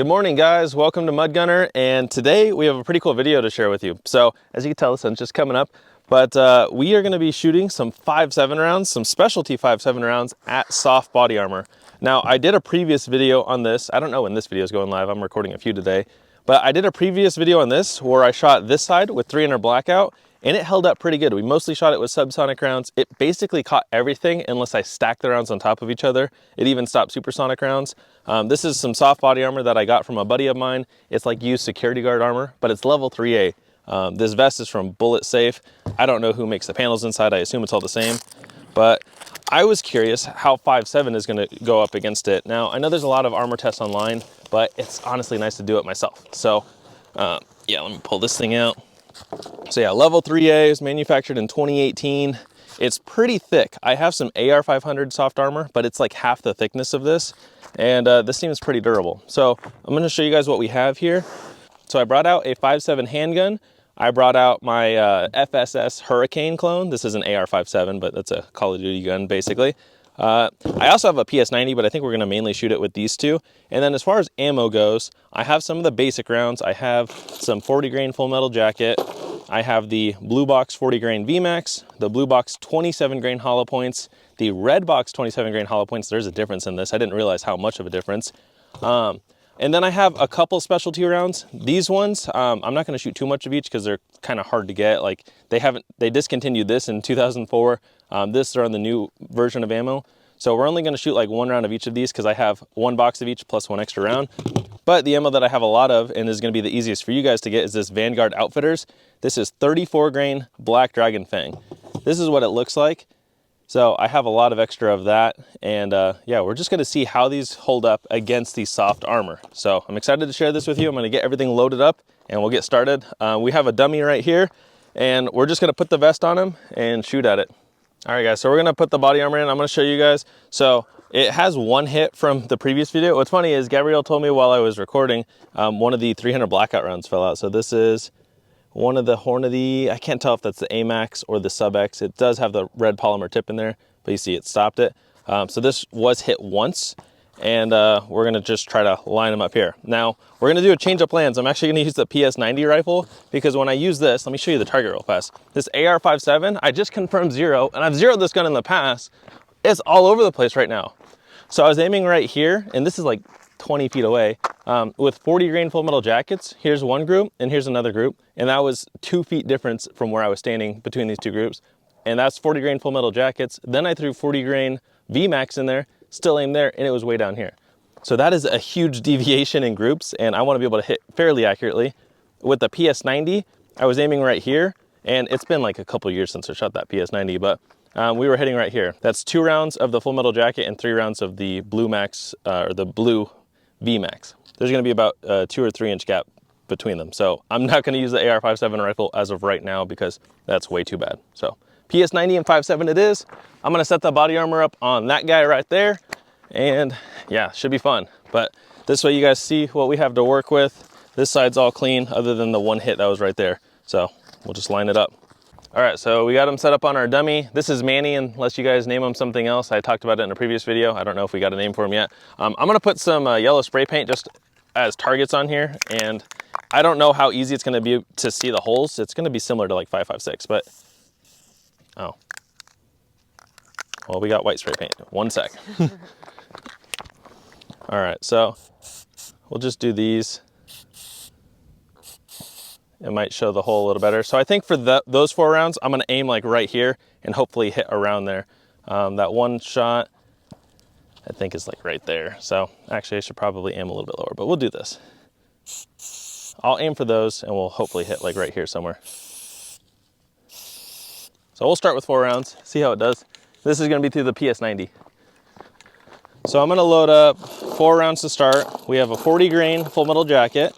Good morning, guys. Welcome to Mud Gunner, and today we have a pretty cool video to share with you. So as you can tell, the sun's just coming up, but we are going to be shooting some 5.7 rounds, some specialty 5.7 rounds at soft body armor. Now, I did a previous video on this. I don't know when this video is going live. I'm recording a few today, but I did a previous video on this where I shot this side with 300 blackout, and it held up pretty good. We mostly shot it with subsonic rounds. It basically caught everything unless I stacked the rounds on top of each other. It even stopped supersonic rounds. This is some soft body armor that I got from a buddy of mine. It's like used security guard armor, but it's level 3A. This vest is from Bullet Safe. I don't know who makes the panels inside. I assume it's all the same, but I was curious how 5.7 is gonna go up against it. Now, I know there's a lot of armor tests online, but it's honestly nice to do it myself. So yeah, let me pull this thing out. So yeah, level 3A is manufactured in 2018. It's pretty thick. I have some AR 500 soft armor, but it's like half the thickness of this. And this seems pretty durable. So I'm gonna show you guys what we have here. So I brought out a 5.7 handgun. I brought out my FSS Hurricane clone. This is an AR 5.7, but that's a Call of Duty gun basically. I also have a PS90, but I think we're gonna mainly shoot it with these two. And then as far as ammo goes, I have some of the basic rounds. I have some 40 grain full metal jacket. I have the blue box 40 grain VMAX, the blue box 27 grain hollow points, the red box 27 grain hollow points. There's a difference in this. I didn't realize how much of a difference. And then I have a couple specialty rounds. These ones, I'm not gonna shoot too much of each because they're kind of hard to get. Like they discontinued this in 2004. They're on the new version of ammo. So we're only gonna shoot like one round of each of these because I have one box of each plus one extra round. But the ammo that I have a lot of and is gonna be the easiest for you guys to get is this Vanguard Outfitters. This is 34 grain Black Dragon Fang. This is what it looks like. So I have a lot of extra of that. And yeah, we're just gonna see how these hold up against the soft armor. So I'm excited to share this with you. I'm gonna get everything loaded up and we'll get started. We have a dummy right here and we're just gonna put the vest on him and shoot at it. All right, guys, so we're gonna put the body armor in. I'm gonna show you guys. So it has one hit from the previous video. What's funny is Gabrielle told me while I was recording, one of the 300 blackout rounds fell out. So this is one of the Hornady. I can't tell if that's the AMAX or the Sub X. It does have the red polymer tip in there, but you see it stopped it. So this was hit once, and we're gonna just try to line them up here. Now, we're gonna do a change of plans. I'm actually gonna use the PS90 rifle because when I use this, let me show you the target real fast. This AR 5.7, I just confirmed zero, and I've zeroed this gun in the past. It's all over the place right now. So I was aiming right here, and this is like 20 feet away, with 40 grain full metal jackets. Here's one group, and here's another group. And that was 2 feet difference from where I was standing between these two groups. And that's 40 grain full metal jackets. Then I threw 40 grain VMAX in there, still aimed there, and it was way down here. So that is a huge deviation in groups, and I wanna be able to hit fairly accurately. With the PS90, I was aiming right here, and it's been like a couple years since I shot that PS90, but we were hitting right here. That's 2 rounds of the full metal jacket and 3 rounds of the blue max, or the blue VMAX. There's gonna be about a 2 or 3 inch gap between them. So I'm not gonna use the AR 5.7 rifle as of right now because that's way too bad. So PS90 and 5.7 it is. I'm gonna set the body armor up on that guy right there. And yeah, should be fun. But this way you guys see what we have to work with. This side's all clean other than the one hit that was right there. So we'll just line it up. All right, so we got him set up on our dummy. This is Manny, unless you guys name him something else. I talked about it in a previous video. I don't know if we got a name for him yet. I'm gonna put some yellow spray paint just as targets on here, and I don't know how easy it's gonna be to see the holes. It's gonna be similar to like 5.56, but, oh. Well, we got white spray paint. One sec. All right, so we'll just do these. It might show the hole a little better. So I think for those 4 rounds, I'm gonna aim like right here and hopefully hit around there. That one shot, I think is like right there. So actually I should probably aim a little bit lower, but we'll do this. I'll aim for those and we'll hopefully hit like right here somewhere. So we'll start with 4 rounds, see how it does. This is gonna be through the PS90. So I'm gonna load up 4 rounds to start. We have a 40 grain full metal jacket.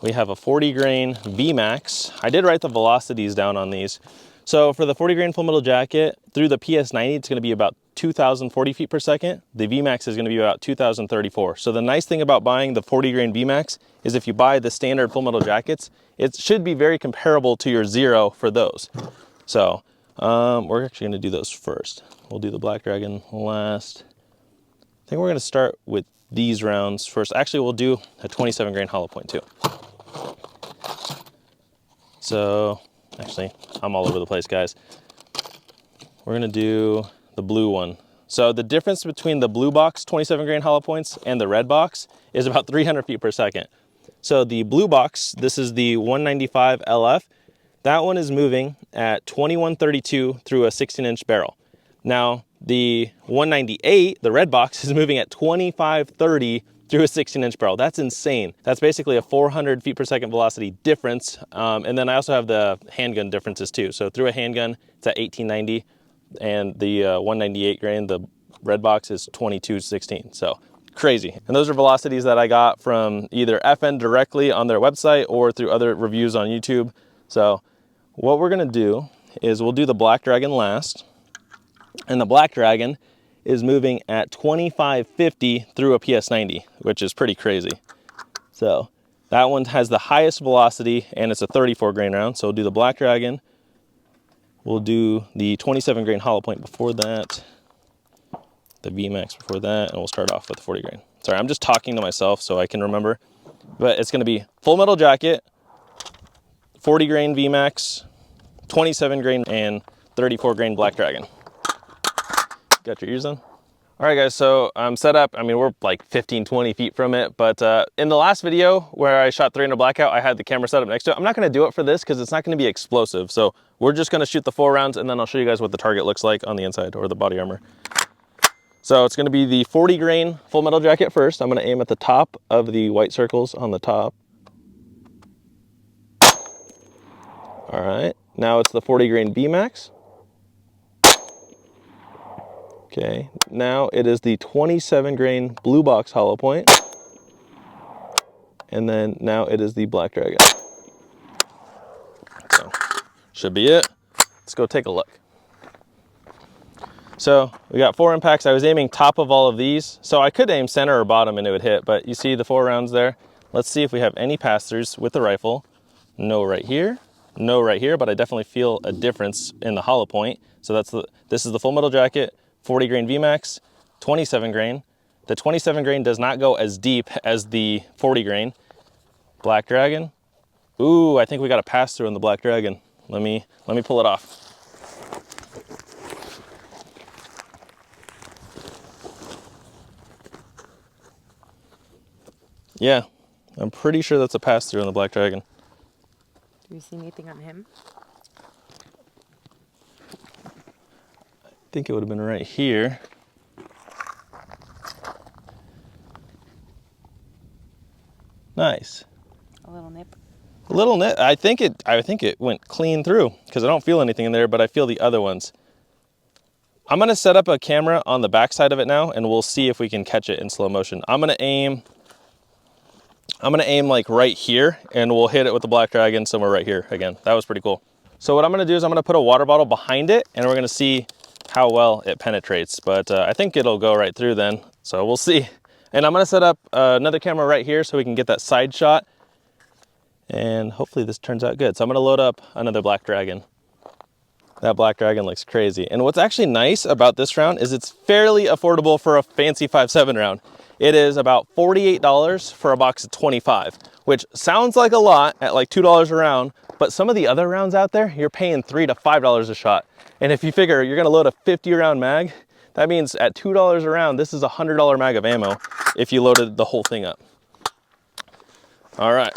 We have a 40 grain VMAX. I did write the velocities down on these. So for the 40 grain full metal jacket, through the PS90, it's gonna be about 2,040 feet per second. The VMAX is gonna be about 2,034. So the nice thing about buying the 40 grain VMAX is if you buy the standard full metal jackets, it should be very comparable to your zero for those. So we're actually gonna do those first. We'll do the Black Dragon last. I think we're gonna start with these rounds first. Actually, we'll do a 27 grain hollow point too. So actually, I'm all over the place, guys. We're gonna do the blue one. So the difference between the blue box 27 grain hollow points and the red box is about 300 feet per second. So the blue box, this is the 195 LF, that one is moving at 2132 through a 16-inch barrel. Now the 198, the red box, is moving at 2530 through a 16-inch barrel. That's insane. That's basically a 400 feet per second velocity difference. And then I also have the handgun differences too. So through a handgun, it's at 1890, and the 198 grain, the red box, is 2216. So crazy. And those are velocities that I got from either FN directly on their website or through other reviews on YouTube. So what we're gonna do is we'll do the Black Dragon last. And the Black Dragon is moving at 2550 through a PS90, which is pretty crazy. So that one has the highest velocity, and it's a 34 grain round. So we'll do the Black Dragon. We'll do the 27 grain hollow point before that, the VMAX before that, and we'll start off with the 40 grain. Sorry, I'm just talking to myself so I can remember. But it's gonna be full metal jacket, 40 grain VMAX, 27 grain, and 34 grain Black Dragon. Got your ears on? All right, guys, so I'm set up. I mean, we're like 15, 20 feet from it, but in the last video where I shot 300 blackout, I had the camera set up next to it. I'm not gonna do it for this because it's not gonna be explosive. So we're just gonna shoot the 4 rounds, and then I'll show you guys what the target looks like on the inside, or the body armor. So it's gonna be the 40 grain full metal jacket first. I'm gonna aim at the top of the white circles on the top. All right, now it's the 40 grain VMAX. Okay, now it is the 27 grain blue box hollow point. And then now it is the Black Dragon. So, should be it. Let's go take a look. So we got 4 impacts. I was aiming top of all of these. So I could aim center or bottom and it would hit, but you see the 4 rounds there. Let's see if we have any pass-throughs with the rifle. No right here, no right here, but I definitely feel a difference in the hollow point. So this is the full metal jacket, 40 grain VMAX, 27 grain. The 27 grain does not go as deep as the 40 grain. Black Dragon. Ooh, I think we got a pass through in the Black Dragon. Let me pull it off. Yeah, I'm pretty sure that's a pass through in the Black Dragon. Do you see anything on him? I think it would have been right here. Nice. A little nip. A little nip. I think it went clean through because I don't feel anything in there, but I feel the other ones. I'm gonna set up a camera on the back side of it now, and we'll see if we can catch it in slow motion. I'm gonna aim like right here, and we'll hit it with the Black Dragon somewhere right here again. That was pretty cool. So what I'm gonna do is I'm gonna put a water bottle behind it, and we're gonna see how well it penetrates. But I think it'll go right through then, so we'll see. And I'm gonna set up another camera right here so we can get that side shot. And hopefully this turns out good. So I'm gonna load up another Black Dragon. That Black Dragon looks crazy. And what's actually nice about this round is it's fairly affordable for a fancy 5.7 round. It is about $48 for a box of 25, which sounds like a lot at like $2 a round, but some of the other rounds out there, you're paying $3 to $5 a shot. And if you figure you're gonna load a 50 round mag, that means at $2 a round, this is a $100 mag of ammo if you loaded the whole thing up. All right,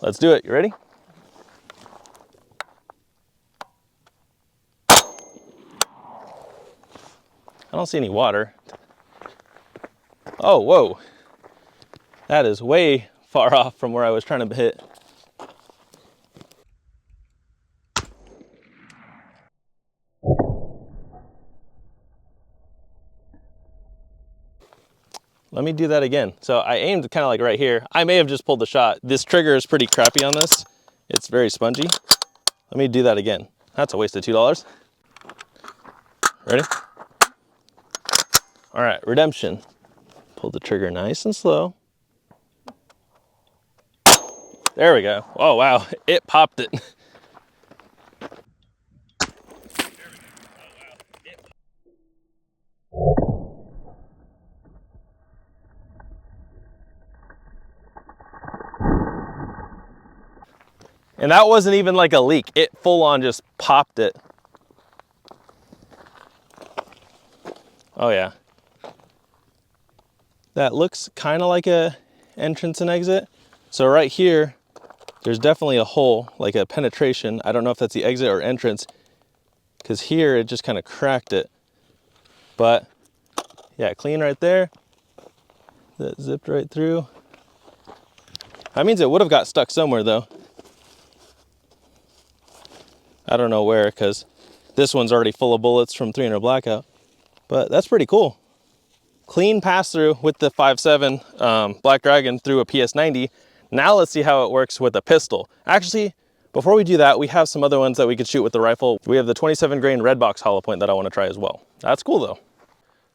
let's do it. You ready? I don't see any water. Oh, whoa. That is way far off from where I was trying to hit. Let me do that again. So I aimed kind of like right here. I may have just pulled the shot. This trigger is pretty crappy on this. It's very spongy. Let me do that again. That's a waste of $2. Ready? All right, redemption. Pull the trigger nice and slow. There we go. Oh, wow, it popped it. And that wasn't even like a leak. It full on just popped it. Oh yeah. That looks kind of like a entrance and exit. So right here, there's definitely a hole, like a penetration. I don't know if that's the exit or entrance, because here it just kind of cracked it. But yeah, clean right there. That zipped right through. That means it would have got stuck somewhere though. I don't know where, because this one's already full of bullets from 300 blackout. But that's pretty cool. Clean pass through with the 5.7 Black Dragon through a PS90. Now let's see how it works with a pistol. Actually, before we do that, we have some other ones that we could shoot with the rifle. We have the 27 grain red box hollow point that I want to try as well. That's cool though.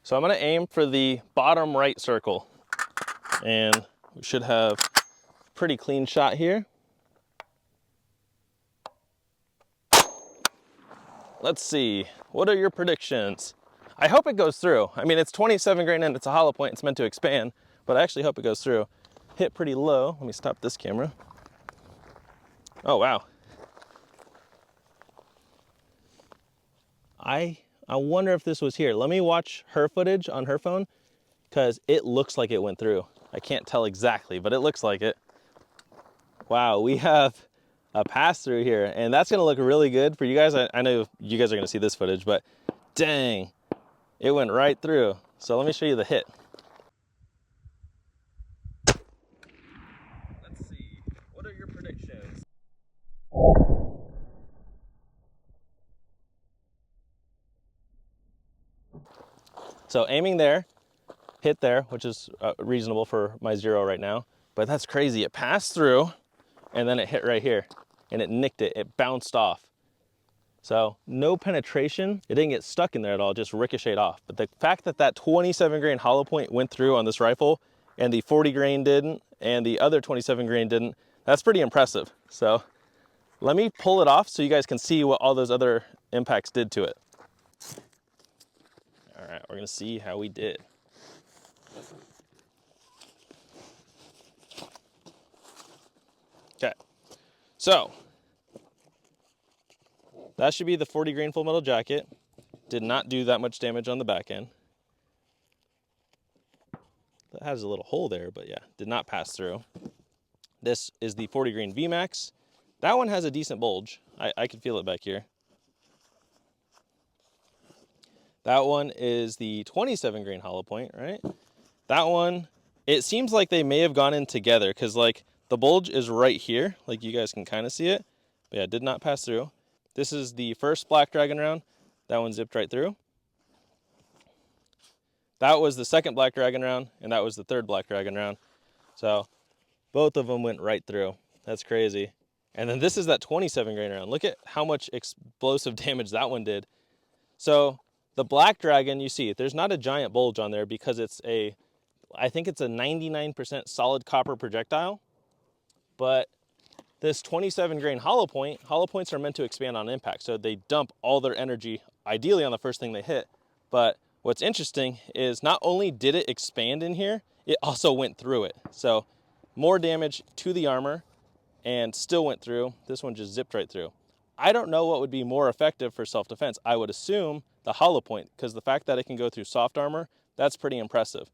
So I'm going to aim for the bottom right circle, and we should have a pretty clean shot here. Let's see, what are your predictions? I hope it goes through. I mean, it's 27 grain and it's a hollow point, it's meant to expand, but I actually hope it goes through. Hit pretty low. Let me stop this camera. Oh, wow. I wonder if this was here. Let me watch her footage on her phone, because it looks like it went through. I can't tell exactly, but it looks like it. Wow, we have a pass through here, and that's gonna look really good for you guys. I know you guys are gonna see this footage, but dang, it went right through. So let me show you the hit. Let's see, what are your predictions? So aiming there, hit there, which is reasonable for my 0 right now, but that's crazy. It passed through and then it hit right here and it nicked it. It bounced off. So no penetration. It didn't get stuck in there at all, just ricocheted off. But the fact that that 27 grain hollow point went through on this rifle and the 40 grain didn't and the other 27 grain didn't, that's pretty impressive. So let me pull it off so you guys can see what all those other impacts did to it. All right, we're gonna see how we did. Okay, so that should be the 40 grain full metal jacket. Did not do that much damage on the back end. That has a little hole there, but yeah, did not pass through. This is the 40 grain VMAX. That one has a decent bulge. I can feel it back here. That one is the 27 grain hollow point, right? That one, it seems like they may have gone in together, because like the bulge is right here, like you guys can kind of see it. But yeah, did not pass through. This is the first Black Dragon round. That one zipped right through. That was the second Black Dragon round, and that was the third Black Dragon round. So both of them went right through. That's crazy. And then this is that 27 grain round. Look at how much explosive damage that one did. So the Black Dragon, you see, there's not a giant bulge on there because it's I think it's a 99% solid copper projectile. But this 27 grain hollow points are meant to expand on impact. So they dump all their energy, ideally on the first thing they hit. But what's interesting is not only did it expand in here, it also went through it. So more damage to the armor and still went through. This one just zipped right through. I don't know what would be more effective for self-defense. I would assume the hollow point, because the fact that it can go through soft armor, that's pretty impressive.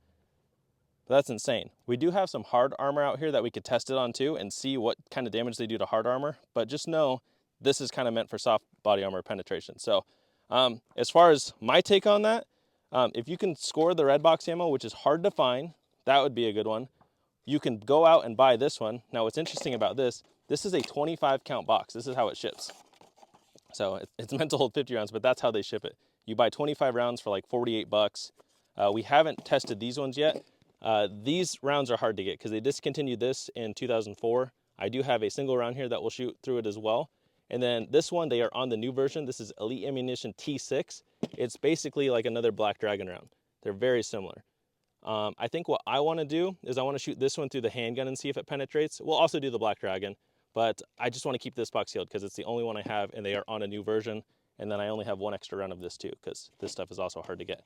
That's insane. We do have some hard armor out here that we could test it on too and see what kind of damage they do to hard armor, but just know this is kind of meant for soft body armor penetration. So as far as my take on that, if you can score the red box ammo, which is hard to find, that would be a good one. You can go out and buy this one. Now what's interesting about this is a 25 count box. This is how it ships. So it's meant to hold 50 rounds, but that's how they ship it. You buy 25 rounds for like 48 bucks. We haven't tested these ones yet. These rounds are hard to get because they discontinued this in 2004. I do have a single round here that will shoot through it as well. And then this one, they are on the new version. This is Elite Ammunition T6. It's basically like another Black Dragon round. They're very similar. I think what I want to do is I want to shoot this one through the handgun and see if it penetrates. We'll also do the Black Dragon, but I just want to keep this box sealed because it's the only one I have and they are on a new version. And then I only have one extra round of this too because this stuff is also hard to get.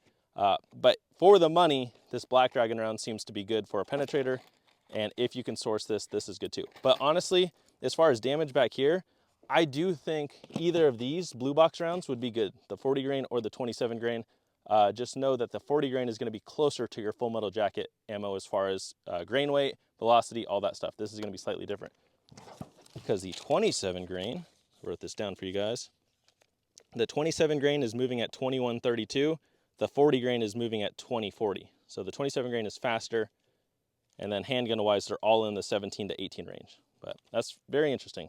But for the money, this Black Dragon round seems to be good for a penetrator. And if you can source this, this is good too. But honestly, as far as damage back here, I do think either of these blue box rounds would be good, the 40 grain or the 27 grain. Just know that the 40 grain is going to be closer to your full metal jacket ammo as far as grain weight, velocity, all that stuff. This is going to be slightly different because the 27 grain, I wrote this down for you guys, the 27 grain is moving at 2132, the 40 grain is moving at 2040. So the 27 grain is faster, and then handgun wise, they're all in the 17 to 18 range. But that's very interesting.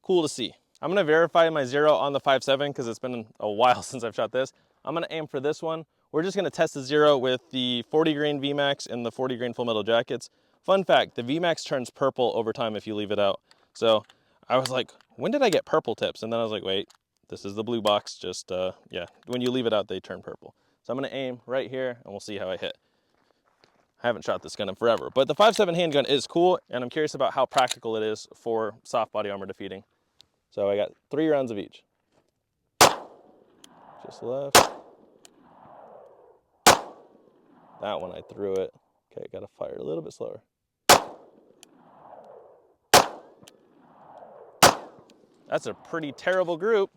Cool to see. I'm gonna verify my zero on the 5.7 because it's been a while since I've shot this. I'm gonna aim for this one. We're just gonna test the zero with the 40 grain VMAX and the 40 grain full metal jackets. Fun fact, the VMAX turns purple over time if you leave it out. So I was like, when did I get purple tips? And then I was like, wait, this is the blue box. Just, yeah, when you leave it out, they turn purple. So I'm gonna aim right here and we'll see how I hit. I haven't shot this gun in forever, but the 5.7 handgun is cool, and I'm curious about how practical it is for soft body armor defeating. So I got 3 rounds of each. Just left. That one I threw it. Okay, gotta fire a little bit slower. That's a pretty terrible group.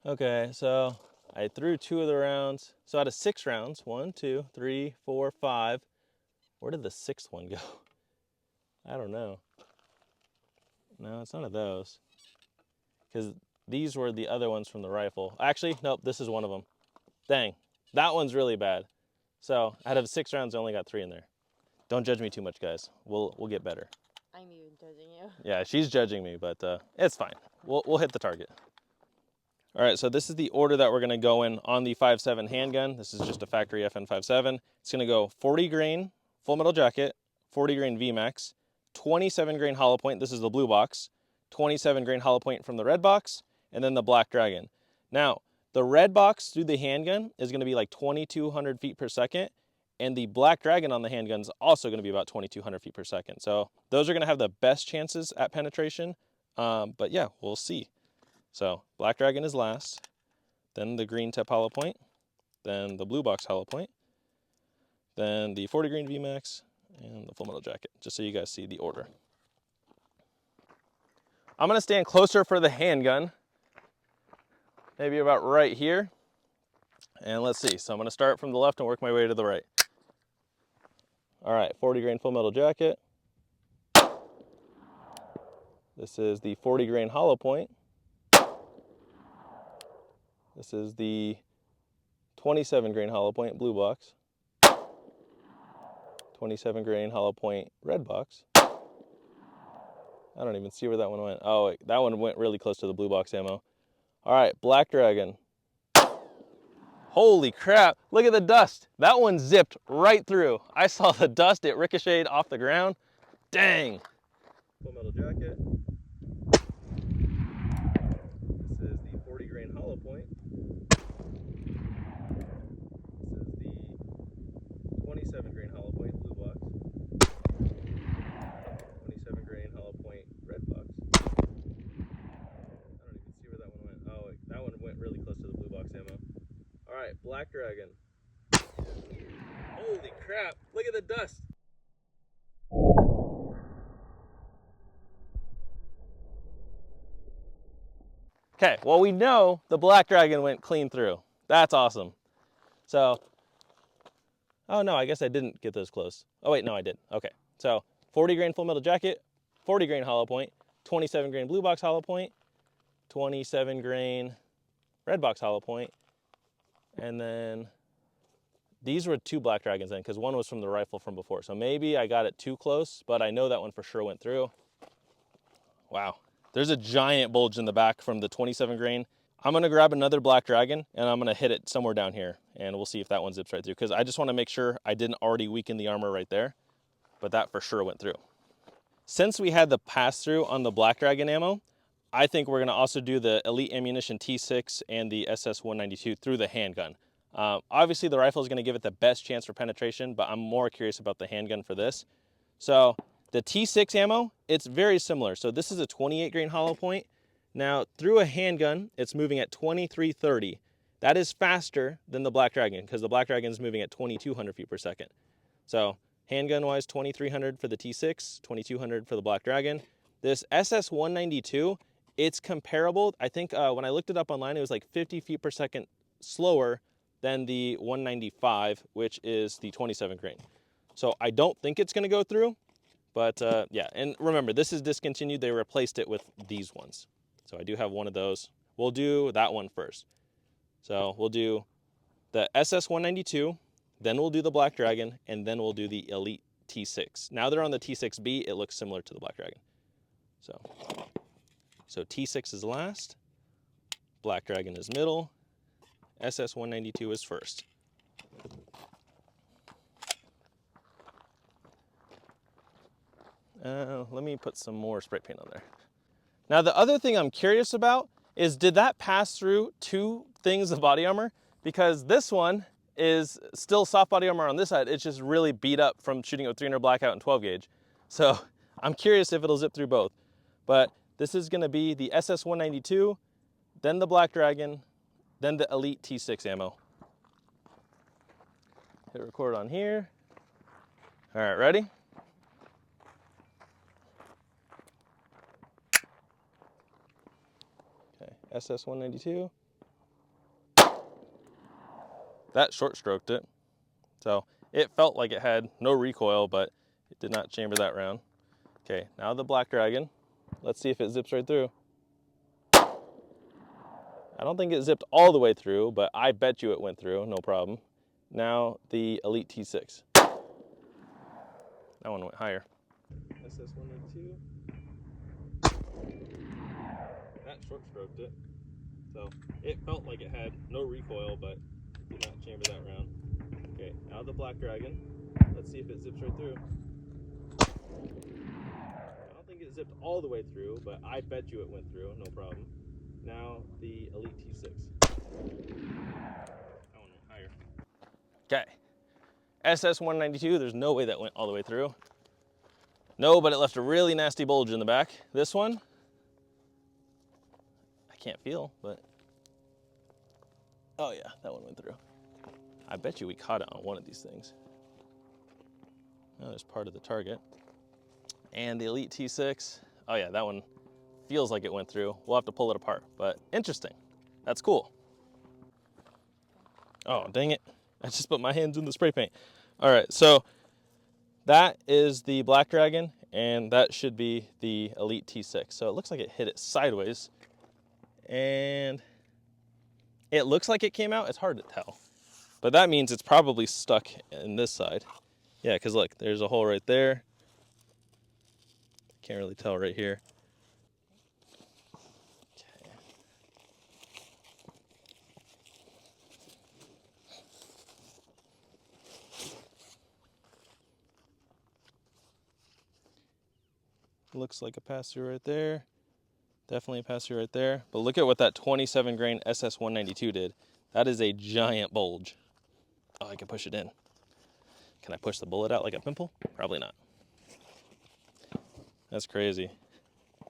Okay, so I threw 2 of the rounds. So out of 6 rounds, 1, 2, 3, 4, 5. Where did the 6th one go? I don't know. No, it's none of those. Because these were the other ones from the rifle. Actually, nope, this is one of them. Dang, that one's really bad. So out of 6 rounds, I only got 3 in there. Don't judge me too much, guys. We'll get better. I'm even judging you. Yeah, she's judging me, but it's fine. We'll hit the target. All right, so this is the order that we're gonna go in on the 5.7 handgun. This is just a factory FN 5.7. It's gonna go 40 grain full metal jacket, 40 grain VMAX, 27 grain hollow point. This is the blue box. 27 grain hollow point from the red box, and then the black dragon. Now, the red box through the handgun is gonna be like 2,200 feet per second, and the black dragon on the handgun is also gonna be about 2,200 feet per second. So those are gonna have the best chances at penetration, but yeah, we'll see. So black dragon is last, then the green tip hollow point, then the blue box hollow point, then the 40 grain VMAX, and the full metal jacket, just so you guys see the order. I'm gonna stand closer for the handgun, maybe about right here. And let's see, so I'm gonna start from the left and work my way to the right. All right, 40 grain full metal jacket. This is the 40 grain hollow point. This is the 27 grain hollow point blue box. 27 grain hollow point red box. I don't even see where that one went. Oh, wait, that one went really close to the blue box ammo. All right, black dragon. Holy crap, look at the dust. That one zipped right through. I saw the dust, it ricocheted off the ground. Dang. Full metal jacket. This is the 40 grain hollow point. This is the 27 grain hollow point blue box. 27 grain hollow point red box. I don't even see where that one went. Oh, that one went really close to the blue box ammo. All right, black dragon. Holy crap, look at the dust. Okay, well, we know the black dragon went clean through. That's awesome. So, oh no, I guess I didn't get those close. Oh wait, no, I did. Okay, so 40 grain full metal jacket, 40 grain hollow point, 27 grain blue box hollow point, 27 grain red box hollow point, and then these were 2 black dragons then, because one was from the rifle from before. So maybe I got it too close, but I know that one for sure went through. Wow. There's a giant bulge in the back from the 27 grain. I'm gonna grab another black dragon and I'm gonna hit it somewhere down here and we'll see if that one zips right through, because I just wanna make sure I didn't already weaken the armor right there, but that for sure went through. Since we had the pass through on the black dragon ammo, I think we're gonna also do the Elite Ammunition T6 and the SS-192 through the handgun. Obviously the rifle is gonna give it the best chance for penetration, but I'm more curious about the handgun for this. So the T6 ammo, it's very similar. So this is a 28 grain hollow point. Now through a handgun, it's moving at 2330. That is faster than the black dragon because the black dragon is moving at 2200 feet per second. So Handgun wise, 2300 for the T6, 2200 for the Black Dragon. This SS192, it's comparable. I think when I looked it up online, it was like 50 feet per second slower than the 195, which is the 27 grain. So I don't think it's going to go through, but yeah. And remember, this is discontinued. They replaced it with these ones. So I do have one of those. We'll do that one first. So we'll do the SS192, then we'll do the Black Dragon, and then we'll do the Elite T6. Now they're on the T6B, it looks similar to the Black Dragon. So T6 is last, Black Dragon is middle, SS192 is first. Let me put some more spray paint on there. Now the other thing I'm curious about is, did that pass through two things of body armor? Because this one is still soft body armor on this side, it's just really beat up from shooting with 300 blackout and 12 gauge. So I'm curious if it'll zip through both. But this is gonna be the SS192, then the Black Dragon, then the Elite T6 ammo. Hit record on here. All right, ready? Okay, SS192. That short stroked it. So it felt like it had no recoil, but it did not chamber that round. Okay, now the Black Dragon. Let's see if it zips right through. I don't think it zipped all the way through, but I bet you it went through, no problem. Now the Elite T6. That one went higher. SS192. That short stroked it. So it felt like it had no recoil, but it did not chamber that round. Okay, now the Black Dragon. Let's see if it zips right through. I don't think it zipped all the way through, but I bet you it went through, no problem. Now the Elite T6. That one went higher. Okay, SS192, there's no way that went all the way through. No, but it left a really nasty bulge in the back. This one, I can't feel, but oh yeah, that one went through. I bet you we caught it on one of these things. Oh, there's part of the target. And the Elite T6, oh yeah, that one feels like it went through. We'll have to pull it apart, but interesting. That's cool. Oh, dang it. I just put my hands in the spray paint. All right, so that is the Black Dragon, and that should be the Elite T6. So it looks like it hit it sideways, and it looks like it came out. It's hard to tell, but that means it's probably stuck in this side. Yeah, because look, there's a hole right there. Can't really tell right here. Okay. Looks like a pass-through right there. Definitely a pass-through right there. But look at what that 27 grain SS192 did. That is a giant bulge. Oh, I can push it in. Can I push the bullet out like a pimple? Probably not. That's crazy. I'm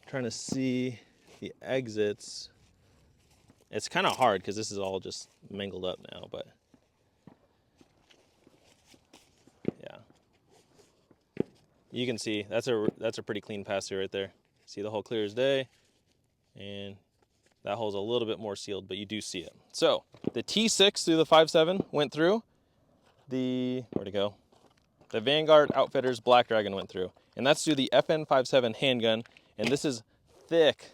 trying to see the exits. It's kind of hard because this is all just mangled up now, but yeah. You can see that's a pretty clean pass-through right there. See the hole clear as day, and that hole's a little bit more sealed, but you do see it. So the T6 through the 5.7 went through. Where'd it go? The Vanguard Outfitters Black Dragon went through, and that's through the FN57 handgun, and this is thick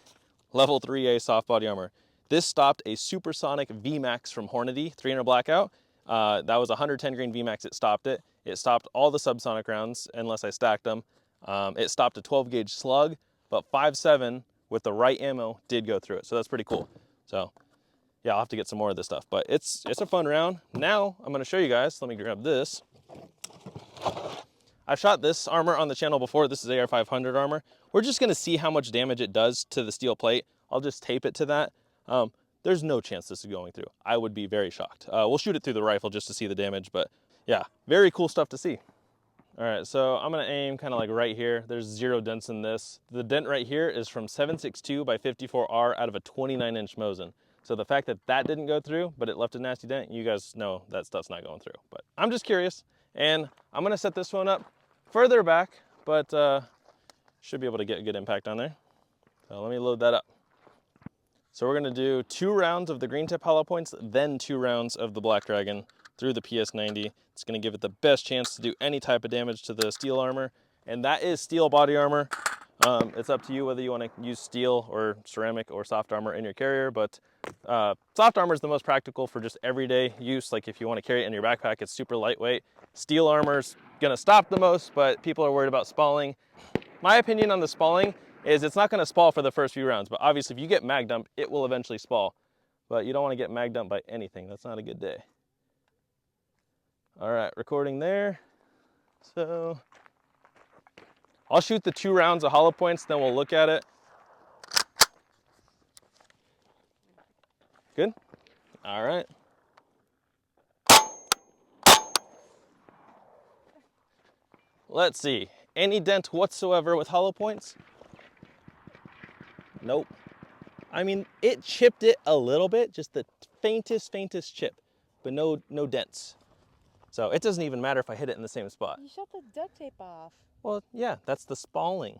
level 3A soft body armor. This stopped a supersonic VMAX from Hornady 300 blackout. That was 110 grain VMAX. It stopped it. It stopped all the subsonic rounds unless I stacked them. It stopped a 12 gauge slug, but 5.7 with the right ammo did go through it. So that's pretty cool. So yeah, I'll have to get some more of this stuff, but it's a fun round. Now I'm gonna show you guys. Let me grab this. I've shot this armor on the channel before. This is AR500 armor. We're just gonna see how much damage it does to the steel plate. I'll just tape it to that. There's no chance this is going through. I would be very shocked. We'll shoot it through the rifle just to see the damage, but yeah, very cool stuff to see. All right, so I'm gonna aim kind of like right here. There's 0 dents in this. The dent right here is from 7.62 by 54R out of a 29-inch Mosin. So the fact that that didn't go through, but it left a nasty dent, you guys know that stuff's not going through. But I'm just curious, And I'm gonna set this one up further back, but should be able to get a good impact on there. So let me load that up. So we're gonna do 2 rounds of the green tip hollow points, then 2 rounds of the Black Dragon through the PS90. It's gonna give it the best chance to do any type of damage to the steel armor. And that is steel body armor. It's up to you whether you wanna use steel or ceramic or soft armor in your carrier, but soft armor is the most practical for just everyday use. Like if you wanna carry it in your backpack, it's super lightweight. Steel armor's gonna stop the most, but people are worried about spalling. My opinion on the spalling is it's not gonna spall for the first few rounds, but obviously if you get mag dumped, it will eventually spall. But you don't wanna get mag dumped by anything. That's not a good day. All right, recording there. So I'll shoot the 2 rounds of hollow points, then we'll look at it. Good? All right. Let's see. Any dent whatsoever with hollow points? Nope. I mean, it chipped it a little bit, just the faintest chip, but no dents. So it doesn't even matter if I hit it in the same spot. You shut the duct tape off. Well, yeah, that's the spalling.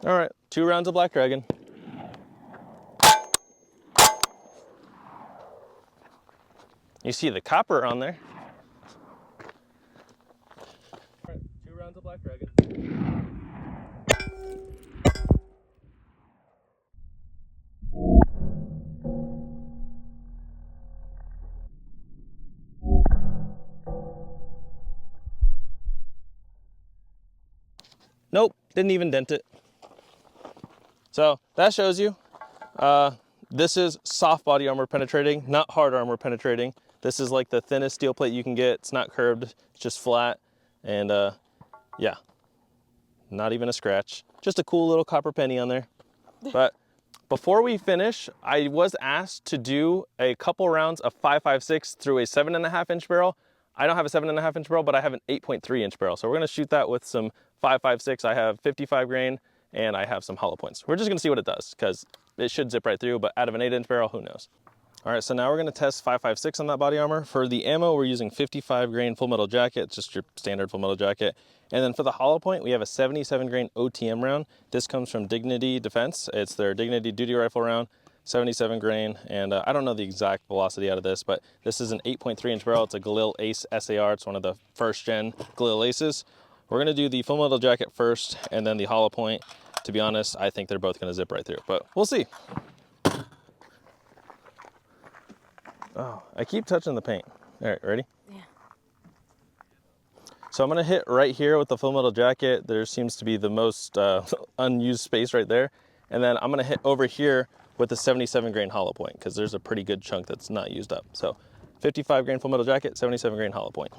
All right, 2 rounds of Black Dragon. You see the copper on there. All right, 2 rounds of Black Dragon. Nope, didn't even dent it. So that shows you, this is soft body armor penetrating, not hard armor penetrating. This is like the thinnest steel plate you can get. It's not curved, it's just flat. And yeah, not even a scratch. Just a cool little copper penny on there. But before we finish, I was asked to do a couple rounds of 5.56 through a 7.5 inch barrel. I don't have a 7.5 inch barrel, but I have an 8.3 inch barrel. So we're gonna shoot that with some 5.56. I have 55 grain and I have some hollow points. We're just gonna see what it does because it should zip right through, but out of an 8 inch barrel, who knows? All right, so now we're gonna test 5.56 on that body armor. For the ammo, we're using 55 grain full metal jacket, just your standard full metal jacket. And then for the hollow point, we have a 77 grain OTM round. This comes from Dignity Defense. It's their Dignity duty rifle round, 77 grain. And I don't know the exact velocity out of this, but this is an 8.3 inch barrel. It's a Galil Ace SAR. It's one of the first gen Galil Aces. We're gonna do the full metal jacket first and then the hollow point. To be honest, I think they're both gonna zip right through, but we'll see. Oh, I keep touching the paint. All right, ready? Yeah. So I'm gonna hit right here with the full metal jacket. There seems to be the most unused space right there. And then I'm gonna hit over here with the 77 grain hollow point because there's a pretty good chunk that's not used up. So 55 grain full metal jacket, 77 grain hollow point.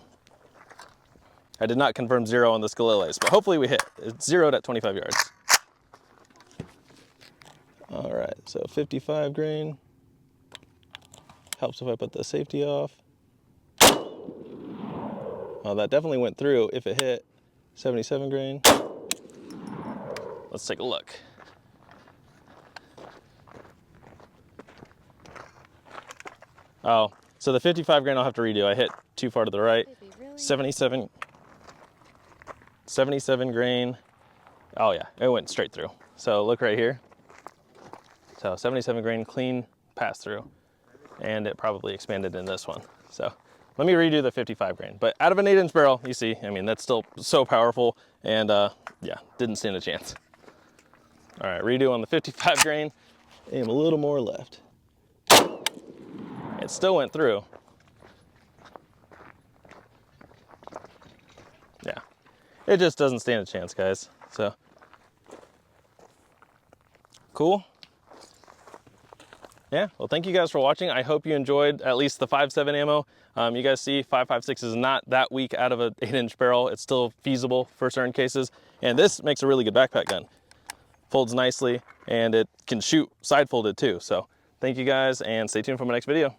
I did not confirm 0 on this Galil Ace, but hopefully we hit. It's 0'd at 25 yards. All right, so 55 grain. Helps if I put the safety off. Oh, that definitely went through if it hit 77 grain. Let's take a look. Oh, so the 55 grain I'll have to redo. I hit too far to the right. Baby, really? 77 grain. Oh yeah, it went straight through. So look right here. So 77 grain clean pass through. And it probably expanded in this one. So let me redo the 55 grain. But out of an 8 inch barrel, you see, I mean, that's still so powerful. And yeah, didn't stand a chance. All right, redo on the 55 grain. Aim a little more left. It still went through. Yeah, it just doesn't stand a chance, guys. So, cool. Yeah, well, thank you guys for watching. I hope you enjoyed at least the 5.7 ammo. You guys see 5.56 is not that weak out of an 8 inch barrel. It's still feasible for certain cases. And this makes a really good backpack gun. Folds nicely and it can shoot side folded too. So thank you guys and stay tuned for my next video.